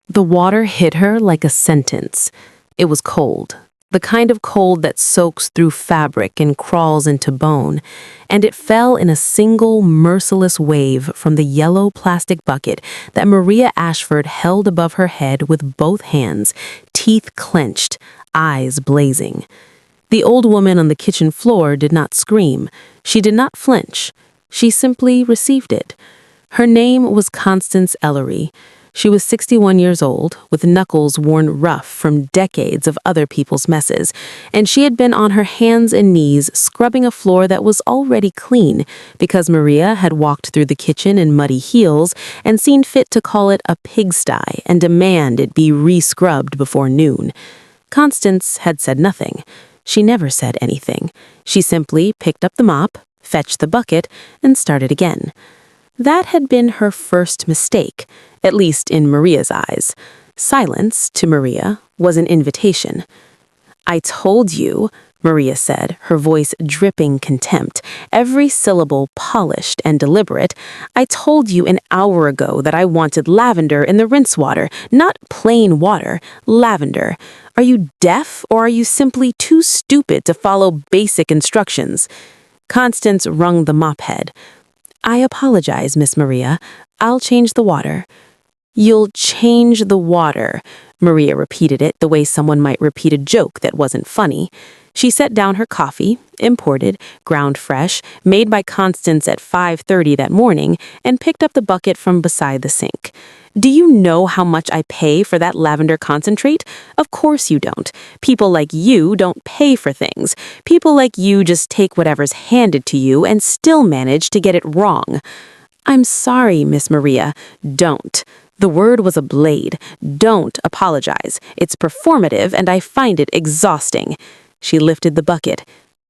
The water hit her like a sentence. It was cold, the kind of cold that soaks through fabric and crawls into bone, and it fell in a single, merciless wave from the yellow plastic bucket that Maria Ashford held above her head with both hands, teeth clenched, eyes blazing. The old woman on the kitchen floor did not scream. She did not flinch. She simply received it. Her name was Constance Ellery. She was 61 years old, with knuckles worn rough from decades of other people's messes, and she had been on her hands and knees scrubbing a floor that was already clean because Maria had walked through the kitchen in muddy heels and seen fit to call it a pigsty and demand it be re-scrubbed before noon. Constance had said nothing. She never said anything. She simply picked up the mop, fetched the bucket, and started again. That had been her first mistake, at least in Maria's eyes. Silence, to Maria, was an invitation. "I told you," Maria said, her voice dripping contempt, every syllable polished and deliberate. "I told you an hour ago that I wanted lavender in the rinse water, not plain water, lavender. Are you deaf, or are you simply too stupid to follow basic instructions?" Constance wrung the mop head. "I apologize, Miss Maria. I'll change the water." "You'll change the water." Maria repeated it the way someone might repeat a joke that wasn't funny. She set down her coffee, imported, ground fresh, made by Constance at 5:30 that morning, and picked up the bucket from beside the sink. "Do you know how much I pay for that lavender concentrate? Of course you don't. People like you don't pay for things. People like you just take whatever's handed to you and still manage to get it wrong." "I'm sorry, Miss Maria. Don't." The word was a blade. "Don't apologize. It's performative and I find it exhausting." She lifted the bucket,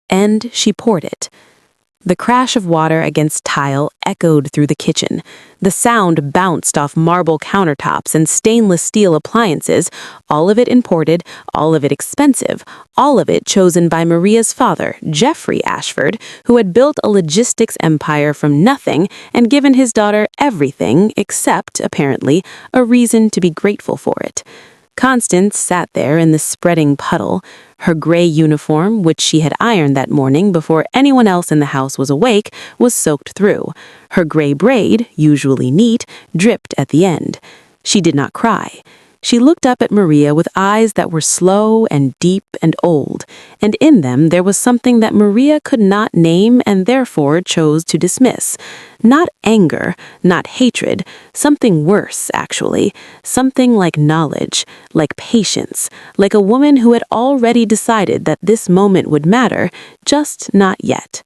and she poured it. The crash of water against tile echoed through the kitchen. The sound bounced off marble countertops and stainless steel appliances, all of it imported, all of it expensive, all of it chosen by Maria's father, Jeffrey Ashford, who had built a logistics empire from nothing and given his daughter everything except, apparently, a reason to be grateful for it. Constance sat there in the spreading puddle. Her gray uniform, which she had ironed that morning before anyone else in the house was awake, was soaked through. Her gray braid, usually neat, dripped at the end. She did not cry. She looked up at Maria with eyes that were slow and deep and old, and in them there was something that Maria could not name and therefore chose to dismiss. Not anger, not hatred, something worse, actually, something like knowledge, like patience, like a woman who had already decided that this moment would matter, just not yet.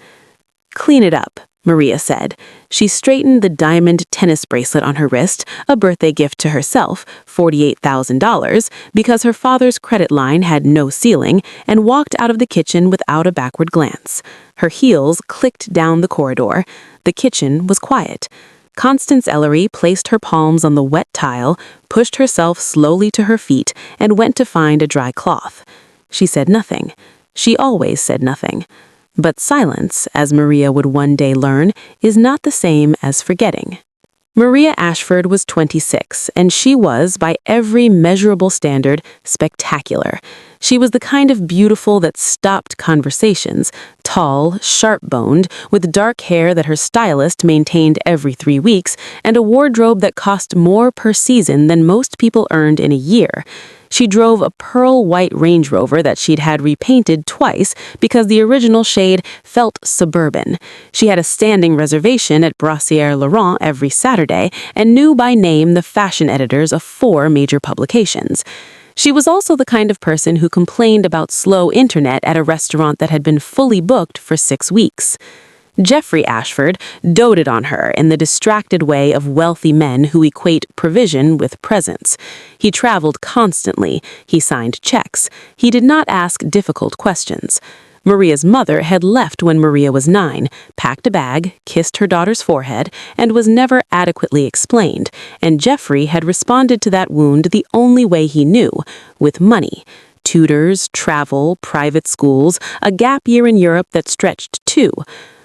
"Clean it up," Maria said. She straightened the diamond tennis bracelet on her wrist, a birthday gift to herself, $48,000, because her father's credit line had no ceiling, and walked out of the kitchen without a backward glance. Her heels clicked down the corridor. The kitchen was quiet. Constance Ellery placed her palms on the wet tile, pushed herself slowly to her feet, and went to find a dry cloth. She said nothing. She always said nothing. But silence, as Maria would one day learn, is not the same as forgetting. Maria Ashford was 26, and she was, by every measurable standard, spectacular. She was the kind of beautiful that stopped conversations, tall, sharp-boned, with dark hair that her stylist maintained every 3 weeks, and a wardrobe that cost more per season than most people earned in a year. She drove a pearl-white Range Rover that she'd had repainted twice because the original shade felt suburban. She had a standing reservation at Brassiere Laurent every Saturday and knew by name the fashion editors of 4 major publications. She was also the kind of person who complained about slow internet at a restaurant that had been fully booked for 6 weeks. Jeffrey Ashford doted on her in the distracted way of wealthy men who equate provision with presence. He traveled constantly. He signed checks. He did not ask difficult questions. Maria's mother had left when Maria was 9, packed a bag, kissed her daughter's forehead, and was never adequately explained, and Jeffrey had responded to that wound the only way he knew, with money. Tutors, travel, private schools, a gap year in Europe that stretched too.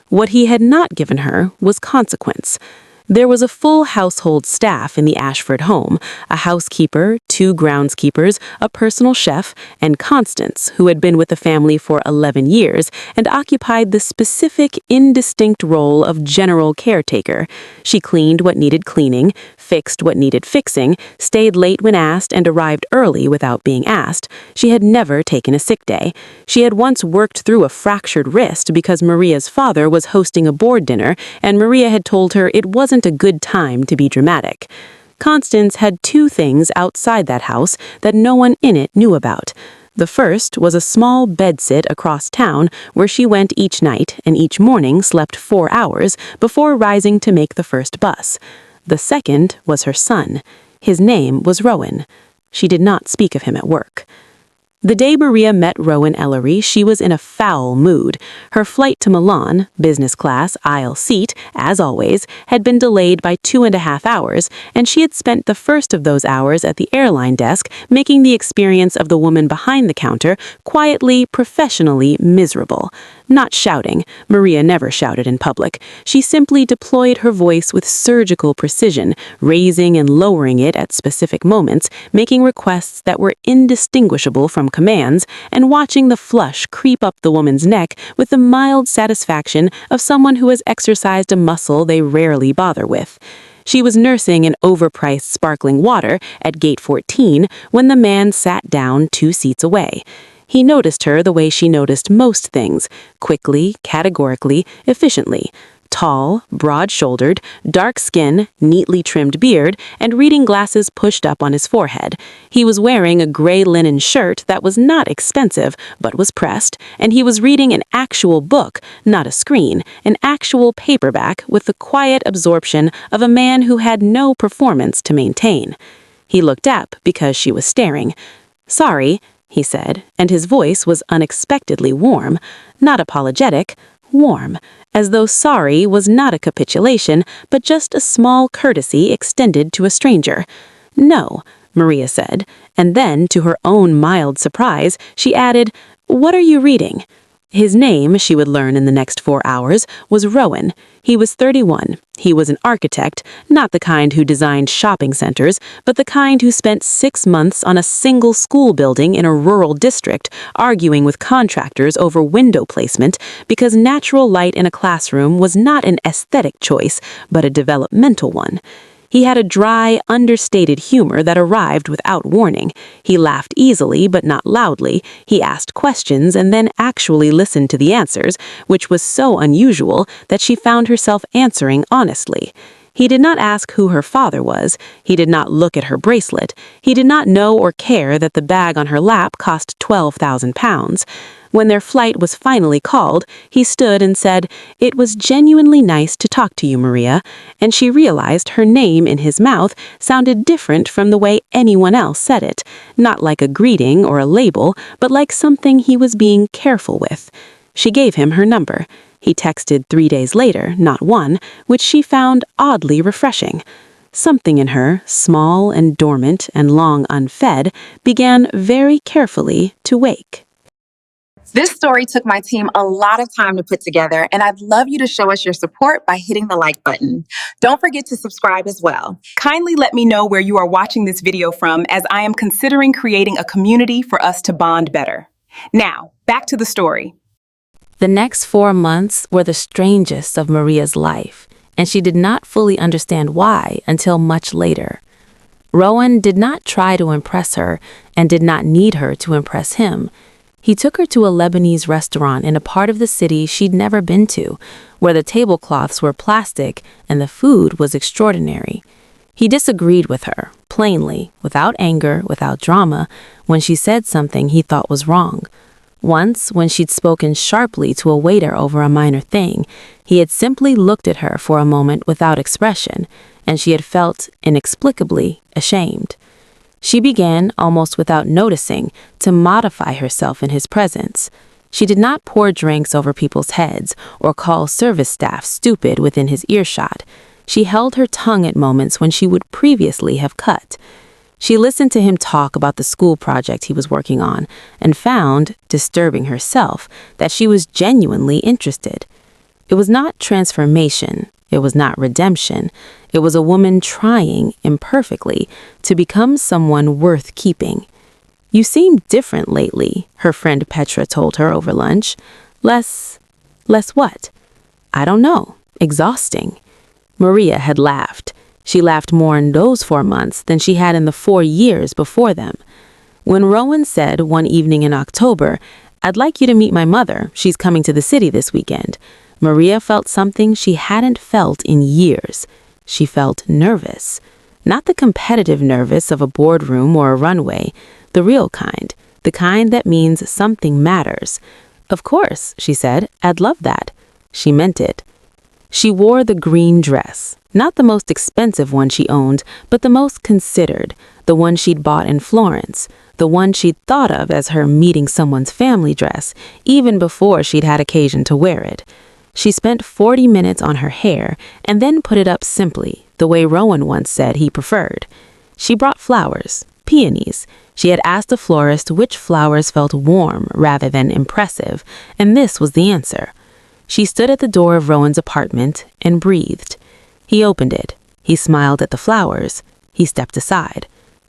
What he had not given her was consequence. There was a full household staff in the Ashford home, a housekeeper, 2 groundskeepers, a personal chef, and Constance, who had been with the family for 11 years and occupied the specific, indistinct role of general caretaker. She cleaned what needed cleaning, fixed what needed fixing, stayed late when asked, and arrived early without being asked. She had never taken a sick day. She had once worked through a fractured wrist because Maria's father was hosting a board dinner, and Maria had told her it wasn't a good time to be dramatic. Constance had 2 things outside that house that no one in it knew about. The first was a small bedsit across town where she went each night and each morning slept 4 hours before rising to make the first bus. The second was her son. His name was Rowan. She did not speak of him at work. The day Maria met Rowan Ellery, she was in a foul mood. Her flight to Milan, business class, aisle seat, as always, had been delayed by 2.5 hours, and she had spent the first of those hours at the airline desk making the experience of the woman behind the counter quietly, professionally miserable. Not shouting. Maria never shouted in public. She simply deployed her voice with surgical precision, raising and lowering it at specific moments, making requests that were indistinguishable from commands, and watching the flush creep up the woman's neck with the mild satisfaction of someone who has exercised a muscle they rarely bother with. She was nursing an overpriced sparkling water at gate 14 when the man sat down 2 seats away. He noticed her the way she noticed most things, quickly, categorically, efficiently. Tall, broad-shouldered, dark skin, neatly trimmed beard, and reading glasses pushed up on his forehead. He was wearing a gray linen shirt that was not expensive, but was pressed, and he was reading an actual book, not a screen, an actual paperback with the quiet absorption of a man who had no performance to maintain. He looked up because she was staring. "Sorry," he said, and his voice was unexpectedly warm, not apologetic, warm, as though sorry was not a capitulation, but just a small courtesy extended to a stranger. "No," Maria said, and then, to her own mild surprise, she added, "What are you reading?" His name, she would learn in the next 4 hours, was Rowan. He was 31. He was an architect, not the kind who designed shopping centers, but the kind who spent 6 months on a single school building in a rural district, arguing with contractors over window placement because natural light in a classroom was not an aesthetic choice, but a developmental one. He had a dry, understated humor that arrived without warning. He laughed easily but not loudly. He asked questions and then actually listened to the answers, which was so unusual that she found herself answering honestly. He did not ask who her father was. He did not look at her bracelet. He did not know or care that the bag on her lap cost £12,000. When their flight was finally called, he stood and said, "It was genuinely nice to talk to you, Maria," and she realized her name in his mouth sounded different from the way anyone else said it, not like a greeting or a label, but like something he was being careful with. She gave him her number. He texted 3 days later, not 1, which she found oddly refreshing. Something in her, small and dormant and long unfed, began very carefully to wake. This story took my team a lot of time to put together, and I'd love you to show us your support by hitting the like button. Don't forget to subscribe as well. Kindly let me know where you are watching this video from, as I am considering creating a community for us to bond better. Now, back to the story. The next 4 months were the strangest of Maria's life, and she did not fully understand why until much later. Rowan did not try to impress her and did not need her to impress him. He took her to a Lebanese restaurant in a part of the city she'd never been to, where the tablecloths were plastic and the food was extraordinary. He disagreed with her, plainly, without anger, without drama, when she said something he thought was wrong. Once, when she'd spoken sharply to a waiter over a minor thing, he had simply looked at her for a moment without expression, and she had felt inexplicably ashamed. She began, almost without noticing, to modify herself in his presence. She did not pour drinks over people's heads or call service staff stupid within his earshot. She held her tongue at moments when she would previously have cut. She listened to him talk about the school project he was working on and found, disturbing herself, that she was genuinely interested. It was not transformation, It was not redemption. It was a woman trying, imperfectly, to become someone worth keeping. "You seem different lately," her friend Petra told her over lunch. Less what? "I don't know. Exhausting." Maria had laughed. She laughed more in those 4 months than she had in the 4 years before them. When Rowan said one evening in October, "I'd like you to meet my mother. She's coming to the city this weekend," Maria felt something she hadn't felt in years. She felt nervous. Not the competitive nervous of a boardroom or a runway, the real kind, the kind that means something matters. "Of course," she said, "I'd love that." She meant it. She wore the green dress, not the most expensive one she owned, but the most considered, the one she'd bought in Florence, the one she'd thought of as her meeting someone's family dress, even before she'd had occasion to wear it. She spent 40 minutes on her hair and then put it up simply, the way Rowan once said he preferred. She brought flowers, peonies. She had asked a florist which flowers felt warm rather than impressive, and this was the answer. She stood at the door of Rowan's apartment and breathed. He opened it. He smiled at the flowers. He stepped aside.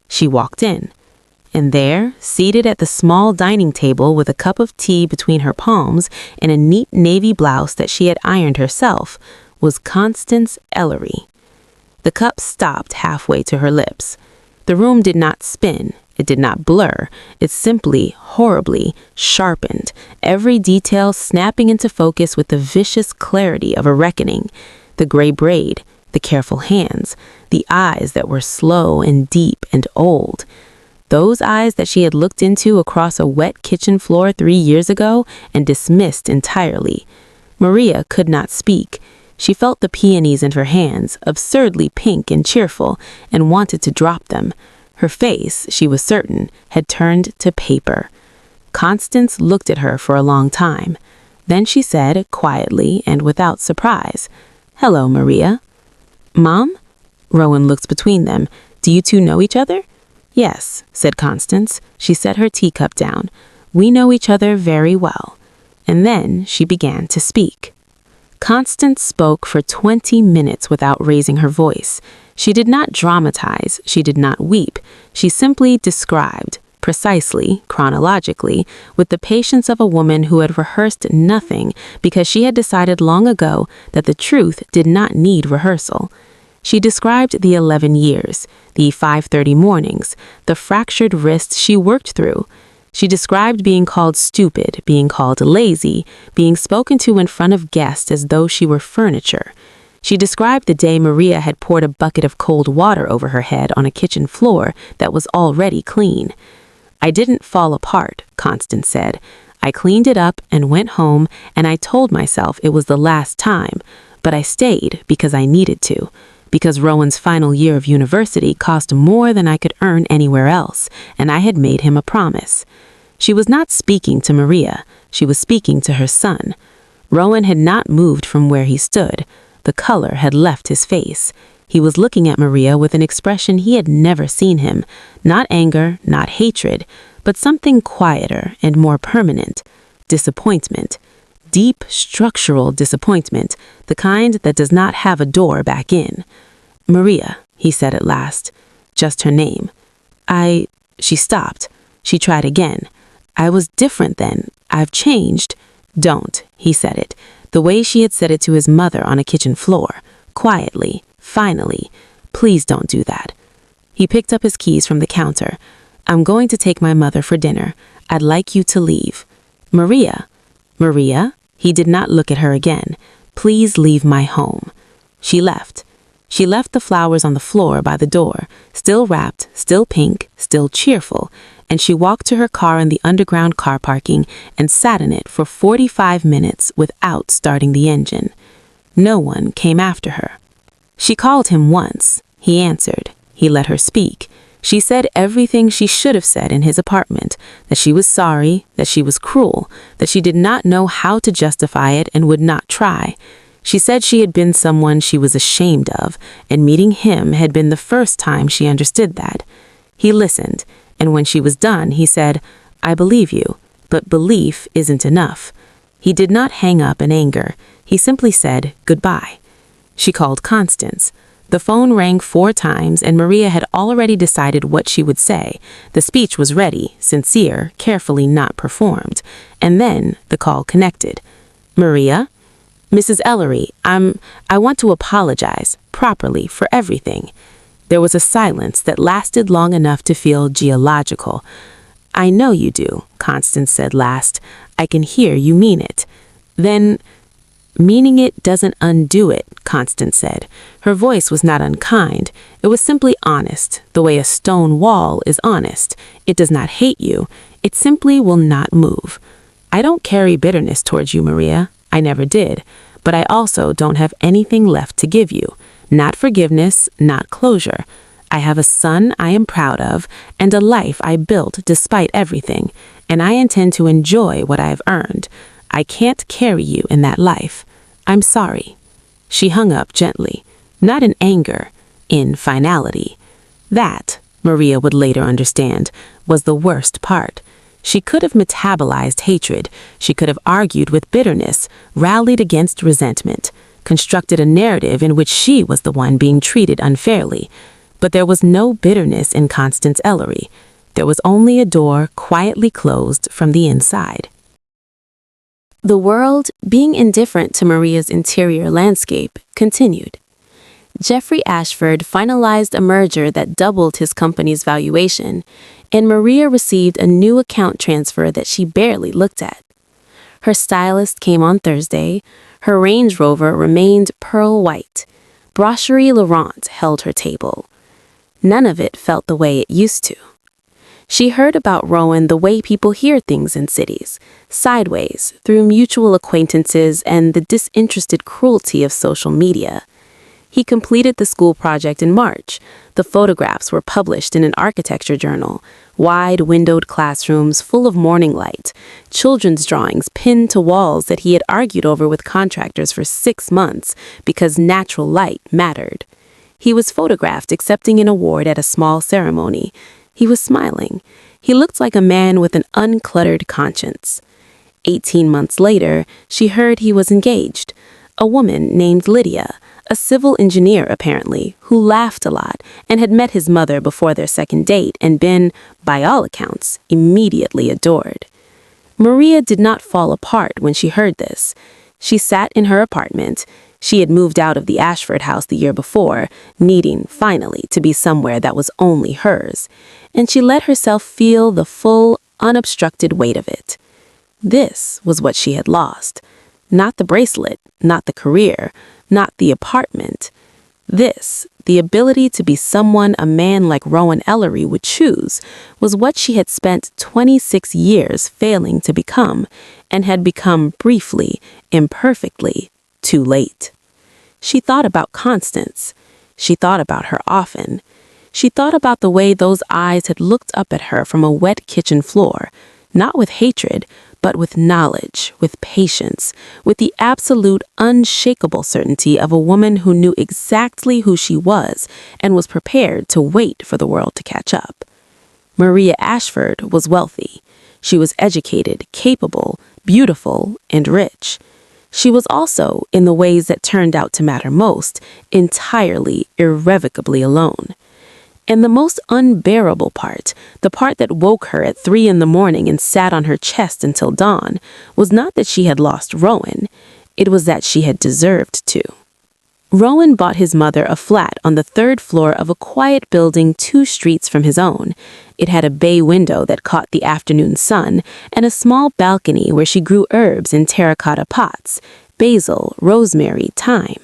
She walked in. And there, seated at the small dining table with a cup of tea between her palms and a neat navy blouse that she had ironed herself, was Constance Ellery. The cup stopped halfway to her lips. The room did not spin. It did not blur. It simply, horribly, sharpened, every detail snapping into focus with the vicious clarity of a reckoning. The gray braid, the careful hands, the eyes that were slow and deep and old. Those eyes that she had looked into across a wet kitchen floor 3 years ago and dismissed entirely. Maria could not speak. She felt the peonies in her hands, absurdly pink and cheerful, and wanted to drop them. Her face, she was certain, had turned to paper. Constance looked at her for a long time. Then she said, quietly and without surprise, "Hello, Maria." "Mom?" Rowan looked between them. "Do you two know each other?" "Yes," said Constance. She set her teacup down. "We know each other very well." And then she began to speak. Constance spoke for 20 minutes without raising her voice. She did not dramatize, she did not weep. She simply described, precisely, chronologically, with the patience of a woman who had rehearsed nothing because she had decided long ago that the truth did not need rehearsal. She described the 11 years, the 5:30 mornings, the fractured wrist she worked through. She described being called stupid, being called lazy, being spoken to in front of guests as though she were furniture. She described the day Maria had poured a bucket of cold water over her head on a kitchen floor that was already clean. "I didn't fall apart," Constance said. "I cleaned it up and went home, and I told myself it was the last time, but I stayed because I needed to. Because Rowan's final year of university cost more than I could earn anywhere else, and I had made him a promise." She was not speaking to Maria. She was speaking to her son. Rowan had not moved from where he stood. The color had left his face. He was looking at Maria with an expression he had never seen him. Not anger, not hatred, but something quieter and more permanent. Disappointment. Deep, structural disappointment, the kind that does not have a door back in. "Maria," he said at last. Just her name. She stopped. She tried again. "I was different then. I've changed." "Don't," he said it, the way she had said it to his mother on a kitchen floor, quietly, finally. "Please don't do that." He picked up his keys from the counter. "I'm going to take my mother for dinner. I'd like you to leave." "Maria." "Maria?" He did not look at her again. "Please leave my home." She left. She left the flowers on the floor by the door, still wrapped, still pink, still cheerful, and she walked to her car in the underground car parking and sat in it for 45 minutes without starting the engine. No one came after her. She called him once. He answered. He let her speak. She said everything she should have said in his apartment, that she was sorry, that she was cruel, that she did not know how to justify it and would not try. She said she had been someone she was ashamed of, and meeting him had been the first time she understood that. He listened, and when she was done, he said, "I believe you, but belief isn't enough." He did not hang up in anger. He simply said, "Goodbye." She called Constance. The phone rang 4 times, and Maria had already decided what she would say. The speech was ready, sincere, carefully not performed. And then the call connected. Maria? Mrs. Ellery, I want to apologize, properly, for everything. There was a silence that lasted long enough to feel geological. I know you do, Constance said last. I can hear you mean it. Then, meaning it doesn't undo it, Constance said. Her voice was not unkind. It was simply honest, the way a stone wall is honest. It does not hate you. It simply will not move. I don't carry bitterness towards you, Maria. I never did. But I also don't have anything left to give you. Not forgiveness, not closure. I have a son I am proud of, and a life I built despite everything, and I intend to enjoy what I have earned. I can't carry you in that life. I'm sorry. She hung up gently, not in anger, in finality. That, Maria would later understand, was the worst part. She could have metabolized hatred. She could have argued with bitterness, rallied against resentment, constructed a narrative in which she was the one being treated unfairly. But there was no bitterness in Constance Ellery. There was only a door quietly closed from the inside. The world, being indifferent to Maria's interior landscape, continued. Jeffrey Ashford finalized a merger that doubled his company's valuation, and Maria received a new account transfer that she barely looked at. Her stylist came on Thursday. Her Range Rover remained pearl white. Brasserie Laurent held her table. None of it felt the way it used to. She heard about Rowan the way people hear things in cities, sideways, through mutual acquaintances and the disinterested cruelty of social media. He completed the school project in March. The photographs were published in an architecture journal, wide-windowed classrooms full of morning light, children's drawings pinned to walls that he had argued over with contractors for 6 months because natural light mattered. He was photographed accepting an award at a small ceremony. He was smiling. He looked like a man with an uncluttered conscience. 18 months later, she heard he was engaged. A woman named Lydia, a civil engineer apparently, who laughed a lot and had met his mother before their second date and been, by all accounts, immediately adored. Maria did not fall apart when she heard this. She sat in her apartment. She had moved out of the Ashford house the year before, needing, finally, to be somewhere that was only hers, and she let herself feel the full, unobstructed weight of it. This was what she had lost. Not the bracelet, not the career, not the apartment. This, the ability to be someone a man like Rowan Ellery would choose, was what she had spent 26 years failing to become, and had become briefly, imperfectly, too late. She thought about Constance. She thought about her often. She thought about the way those eyes had looked up at her from a wet kitchen floor, not with hatred, but with knowledge, with patience, with the absolute, unshakable certainty of a woman who knew exactly who she was and was prepared to wait for the world to catch up. Maria Ashford was wealthy. She was educated, capable, beautiful, and rich. She was also, in the ways that turned out to matter most, entirely, irrevocably alone. And the most unbearable part, the part that woke her at 3 a.m. and sat on her chest until dawn, was not that she had lost Rowan. It was that she had deserved to. Rowan bought his mother a flat on the 3rd floor of a quiet building 2 streets from his own. It had a bay window that caught the afternoon sun and a small balcony where she grew herbs in terracotta pots, basil, rosemary, thyme.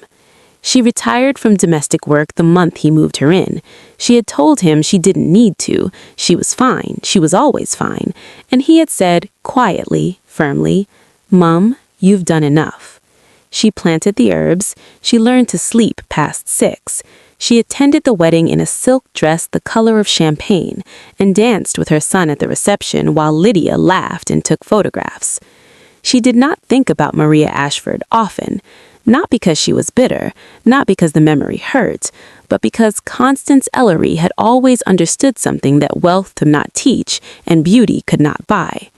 She retired from domestic work the month he moved her in. She had told him she didn't need to. She was fine. She was always fine. And he had said, quietly, firmly, "Mom, you've done enough." She planted the herbs. She learned to sleep past 6. She attended the wedding in a silk dress the color of champagne and danced with her son at the reception while Lydia laughed and took photographs. She did not think about Maria Ashford often, not because she was bitter, not because the memory hurt, but because Constance Ellery had always understood something that wealth could not teach and beauty could not buy.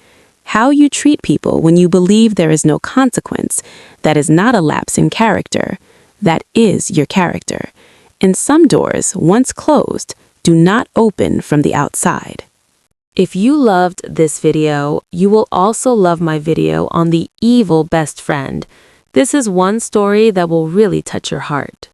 How you treat people when you believe there is no consequence, that is not a lapse in character, that is your character. And some doors, once closed, do not open from the outside. If you loved this video, you will also love my video on the evil best friend. This is one story that will really touch your heart.